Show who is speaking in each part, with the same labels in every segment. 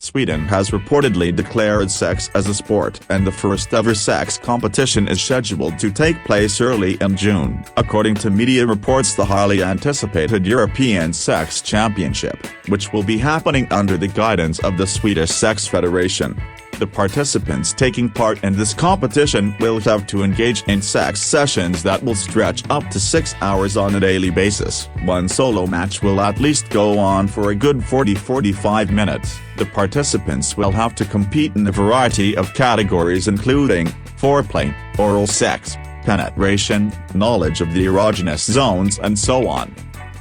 Speaker 1: Sweden has reportedly declared sex as a sport, and the first ever sex competition is scheduled to take place early in June, according to media reports. The highly anticipated European Sex Championship, which will be happening under the guidance of the Swedish Sex Federation. The participants taking part in this competition will have to engage in sex sessions that will stretch up to 6 hours on a daily basis. One solo match will at least go on for a good 40–45 minutes. The participants will have to compete in a variety of categories including foreplay, oral sex, penetration, knowledge of the erogenous zones and so on.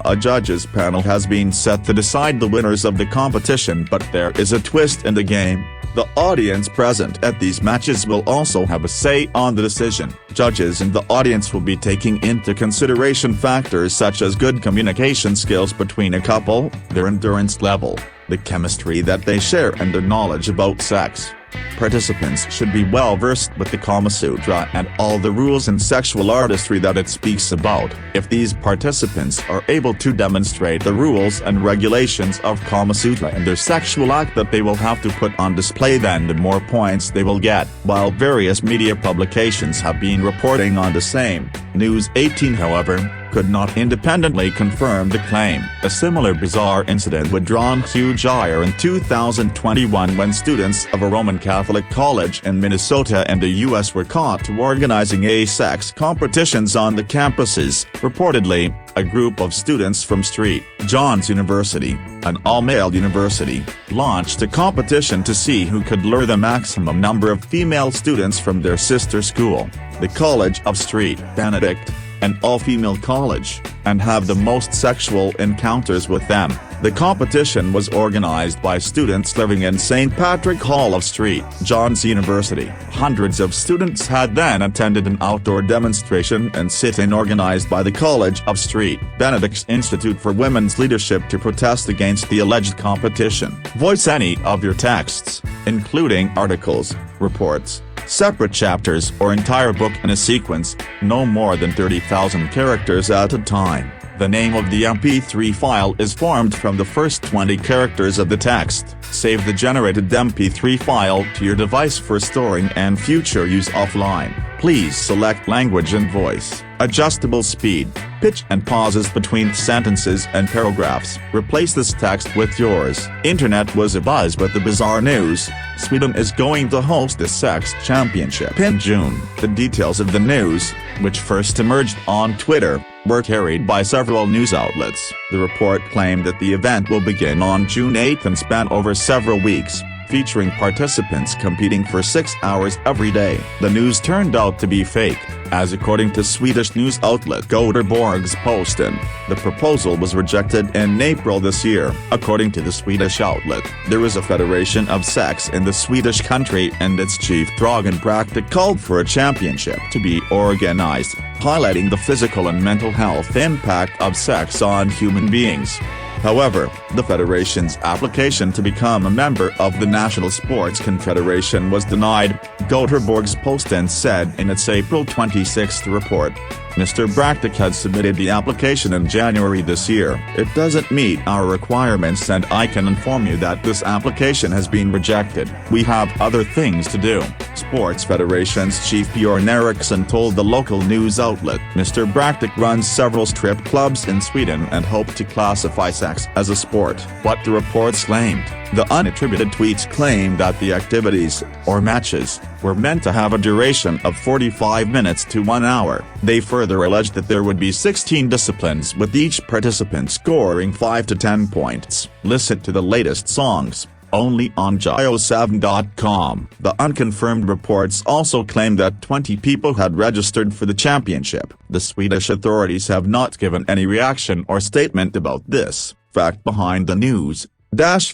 Speaker 1: A judges panel has been set to decide the winners of the competition, but there is a twist in the game. The audience present at these matches will also have a say on the decision. Judges and the audience will be taking into consideration factors such as good communication skills between a couple, their endurance level, the chemistry that they share and their knowledge about sex. Participants should be well versed with the Kama Sutra and all the rules and sexual artistry that it speaks about. If these participants are able to demonstrate the rules and regulations of Kama Sutra in their sexual act that they will have to put on display, then the more points they will get. While various media publications have been reporting on the same, News 18 however, could not independently confirm the claim. A similar bizarre incident would draw huge ire in 2021 when students of a Roman Catholic college in Minnesota and the U.S. were caught organizing sex competitions on the campuses. Reportedly, a group of students from St. John's University, an all-male university, launched a competition to see who could lure the maximum number of female students from their sister school, the College of St. Benedict, an all-female college, and have the most sexual encounters with them. The competition was organized by students living in St. Patrick Hall of St. John's University. Hundreds of students had then attended an outdoor demonstration and sit-in organized by the College of St. Benedict's Institute for Women's Leadership to protest against the alleged competition. Voice any of your texts, including articles, reports, separate chapters or entire book in a sequence, no more than 30,000 characters at a time. The name of the MP3 file is formed from the first 20 characters of the text. Save the generated MP3 file to your device for storing and future use offline. Please select language and voice, adjustable speed, pitch and pauses between sentences and paragraphs. Replace this text with yours. Internet was abuzz with the bizarre news. Sweden is going to host the Sex Championship in June. The details of the news, which first emerged on Twitter, were carried by several news outlets. The report claimed that the event will begin on June 8 and span over several weeks, featuring participants competing for 6 hours every day. The news turned out to be fake, as according to Swedish news outlet Göteborgs-Posten, the proposal was rejected in April this year. According to the Swedish outlet, there is a federation of sex in the Swedish country and its chief dragracing called for a championship to be organized, highlighting the physical and mental health impact of sex on human beings. However, the federation's application to become a member of the National Sports Confederation was denied, Göteborgs-Posten said in its April 26 report. Mr. Bractic had submitted the application in January this year. It doesn't meet our requirements and I can inform you that this application has been rejected. We have other things to do, Sports Federation's chief Björn Eriksson told the local news outlet. Mr. Bractic runs several strip clubs in Sweden and hoped to classify sex as a sport. What the reports claimed. The unattributed tweets claimed that the activities, or matches, were meant to have a duration of 45 minutes to 1 hour. They further alleged that there would be 16 disciplines with each participant scoring 5 to 10 points. Listen to the latest songs, only on Geo7.com. The unconfirmed reports also claim that 20 people had registered for the championship. The Swedish authorities have not given any reaction or statement about this fact behind the news.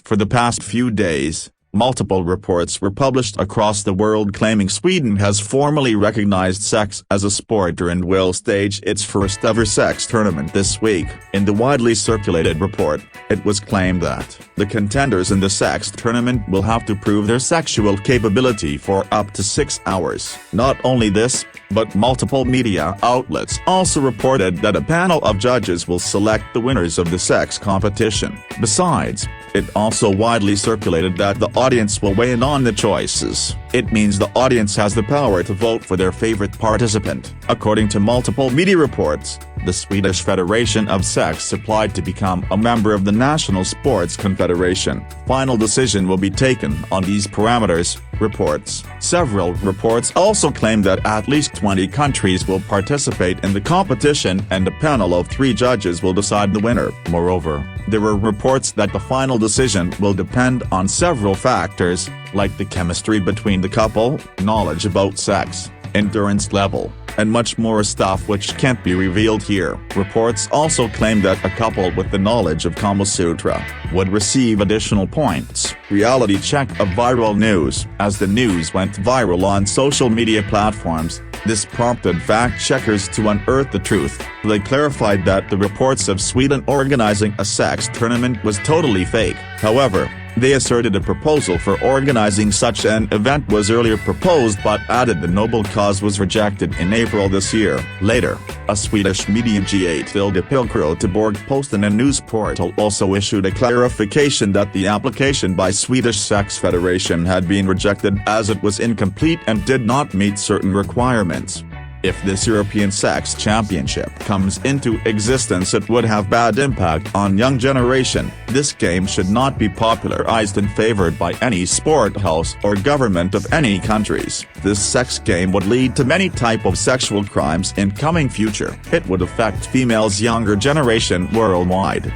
Speaker 1: For the past few days, Multiple reports were published across the world claiming Sweden has formally recognized sex as a sport and will stage its first ever sex tournament this week. In the widely circulated report, it was claimed that the contenders in the sex tournament will have to prove their sexual capability for up to 6 hours. Not only this, but multiple media outlets also reported that a panel of judges will select the winners of the sex competition. Besides, it also widely circulated that the audience will weigh in on the choices. It means the audience has the power to vote for their favorite participant. According to multiple media reports, the Swedish Federation of Sex applied to become a member of the National Sports Confederation. Final decision will be taken on these parameters, reports. Several reports also claim that at least 20 countries will participate in the competition and a panel of 3 judges will decide the winner. Moreover, there were reports that the final decision will depend on several factors, like the chemistry between the couple, knowledge about sex, endurance level, and much more stuff which can't be revealed here. Reports also claim that a couple with the knowledge of Kama Sutra would receive additional points. Reality check of viral news. As the news went viral on social media platforms, this prompted fact-checkers to unearth the truth. They clarified that the reports of Sweden organizing a sex tournament was totally fake. However, they asserted a proposal for organizing such an event was earlier proposed but added the noble cause was rejected in April this year. Later, a Swedish media G8 Tilde Pilkroteborg post in a news portal also issued a clarification that the application by Swedish Sex Federation had been rejected as it was incomplete and did not meet certain requirements. If this European Sex Championship comes into existence, it would have bad impact on young generation. This game should not be popularized and favored by any sport house or government of any countries. This sex game would lead to many type of sexual crimes in coming future. It would affect females' younger generation worldwide.